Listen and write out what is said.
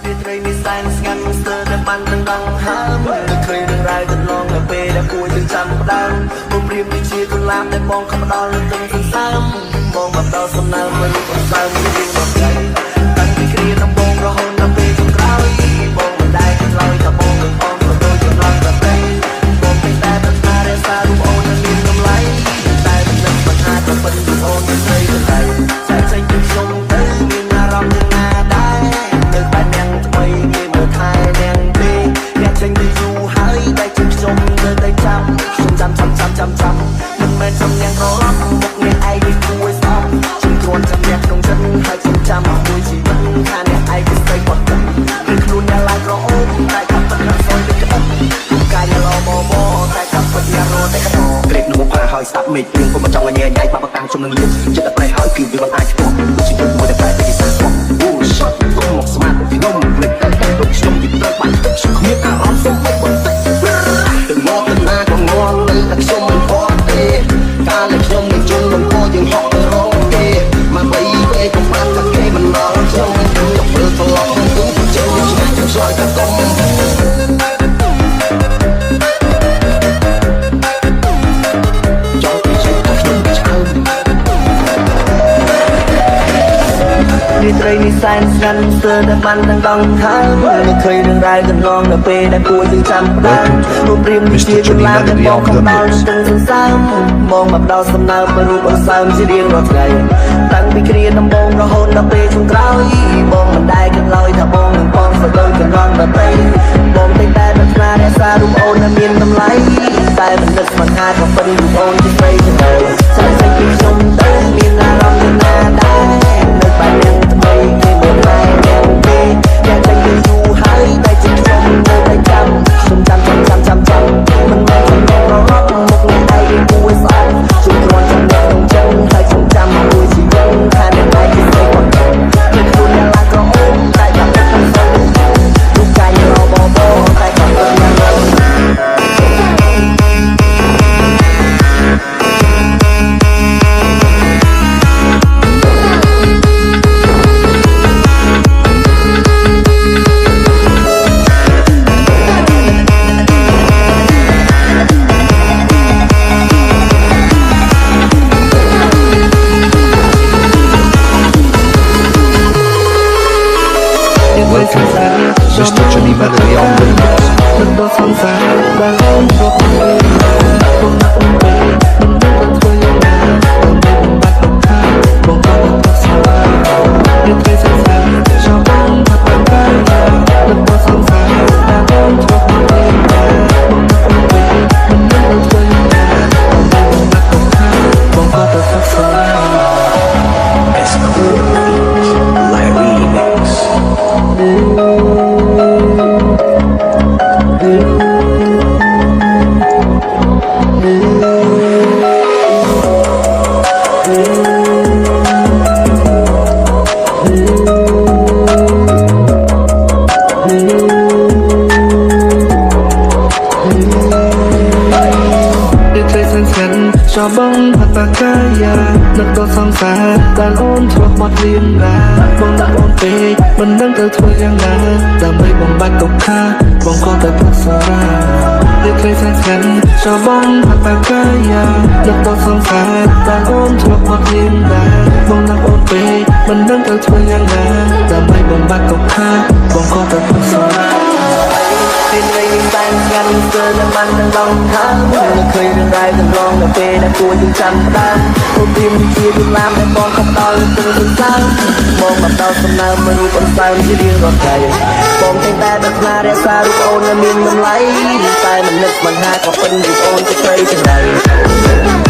រាត្រីនេះសែនស្ងាត់ស្ទើរតែបានដណ្ដង់ហើមនៅឃើញរឿងរ៉ាវកន្លងនៅពេលដែលគួរយើងចាំផ្ដើមពុំព្រៀមដូចជាកន្លាបដែលបងខំផ្ដល់នឹងទឹកសន្សើមបងមកដល់សំណើមមិនរូបអង្សើមជារៀងមកថ្ងៃតាំងពីគ្រាដំបងរហូតដល់ពេលចុងក្រោយបងមិនដែលគិតឡើយថាបងនឹងអងក៏ដូចជាឡើងតែតែបងតែប្រាថ្នារក្សារូបអូននៅមានតម្លៃតែមិននឹកមិនអាចទៅពិតរូបអូនមិនស្រីទៅតែចែកចេញពីខ្ញុំទៅមានអារម្មណ៍យ៉ាងណាដែរនៅបែបយ៉ាងថ្មីគេមើលថែយ៉ាងទេអ្នកចេញទៅយូរហើយតែជាខ្ញុំនៅតែចាំមិនមែនសំយ៉ាងរត់មុខអ្នកឯងនេះគួរស្អប់ខ្ញុំគ្រាន់ចាំអ្នកក្នុងចិត្តហើយខ្ញុំចាំមួយជីវិតថាអ្នកឯងគឺស្រីបត់ទឹកឬខ្លួនអ្នកឡើងក្រអូបតែកាប់ទឹករត់សយដូចក្អឹបរូបកាយល្អមកតែកាប់ពិតយ៉ាងរត់តែក្អឹបក្រេបនឹងផាហើយស្ដាប់មេឃយើងពុំមកចង់ញ៉ៃញ៉ៃបាក់តាំងជំនឹងលៀបចិត្តតែប្រៃហើយគឺវាមិនអាចឆ្ពោះជីវិតមួយតែប្រែតែគេសាស្ត្រអូឈប់គុំមកស្មាតពីនំលេចតែដូចខ្ញុំពីត្រូវបាត់ទឹកគ្មានអារម្មណ៍សុំមកបន្តិចទៅមកទៅណាក៏ងល់លើតែខ្ញុំមិនអត់ទេកាលដែលខ្ញុំនឹងជុំនឹងពោយើងហក់ទៅរងគេមកបីពេកកុំបានថាគេមិនមកខ្ញុំយកមើលត្រឡប់ទៅគុំជើងឆ្ងាយខ្ញុំឆ្លើយតែកុំរាត្រីនេះសែនស្ងាត់ស្ទើរតែបានដណ្ដង់ហើមមិនឃើញរឿងរ៉ាវកន្លងនៅពេលដែលគួរយើងចាំផ្ដើមរូបព្រាមនេះជាកន្លាបដែលបងខំដល់នឹងទឹកសន្សើមបងមកដល់សំណើមមករូបអង្សើមជារៀងរាល់ថ្ងៃតាំងពីគ្រាដំបងរហូតដល់ពេលចុងក្រោយបងមិនដែលគិតឡើយថាបងនឹងបងស្ទើរកន្លងដល់ពេលបងតែប្រាថ្នារក្សារូបអូននៅមានតម្លៃតែមិននឹកមិនថាក៏ពិតរូបអូនជាស្រីទៅចាំចេញពីខ្ញុំទៅមានអារម្មណ៍យ៉ាងណាដែរនៅបែបយ៉ាងថ្មីគេមិនតែយ៉ាងទេយ៉ាងចេញពីយូរហើយតែជាខ្ញុំនៅតែចាំមិនមែនខ្ញុំរត់មុខអ្នកឯងគួរស្អប់ជុំគ្រាន់ចាំអ្នកក្នុងចិត្តហើយខ្ញុំចាំមួយជីវិតថាអ្នកឯងគឺស្រីគាត់ទៅខ្លួនអ្នកឡើងក្រអូបតែចាំតែខ្ញុំសូវរូបកាយល្អបបតែគាត់ទៅយ៉ាងណាMr. Johnny Melody on the mix. មិនដល់សង្សារដែលអូនរកទៅបងណាក់ទៅមិនដឹងទៅធ្វើយ៉ាងណាដើម្បីបំបត្តិទុក្ខបងក៏ទៅស្លាប់រាត្រីសង្សារចង់បងថាបានកាយមិនដល់សង្សារដែលអូនរកទៅបងណាក់ទៅមិនដឹងទៅធ្វើយ៉ាងណាដើម្បីបំបត្តិទុក្ខបងក៏ទៅស្លាប់ It's cool. Larry Mix. cho bóng mặt và kaya nâng đôi song xa đàn ôn thuộc mặt riêng là bóng đã ôn về mình đang từ thôi yang là đàn mây bóng bát cục kha bóng có tới bước xa ra để cây xanh xanh cho bóng mặt và kaya nâng đôi song xa đàn ôn thuộc mặt riêng là bóng đã ôn về mình đang từ thôi yang là đàn mây bóng bát cục kha bóng có tới bước xa ra Hãy subscribe cho kênh Ghiền Mì Gõ Để không bỏ lỡ những video hấp dẫn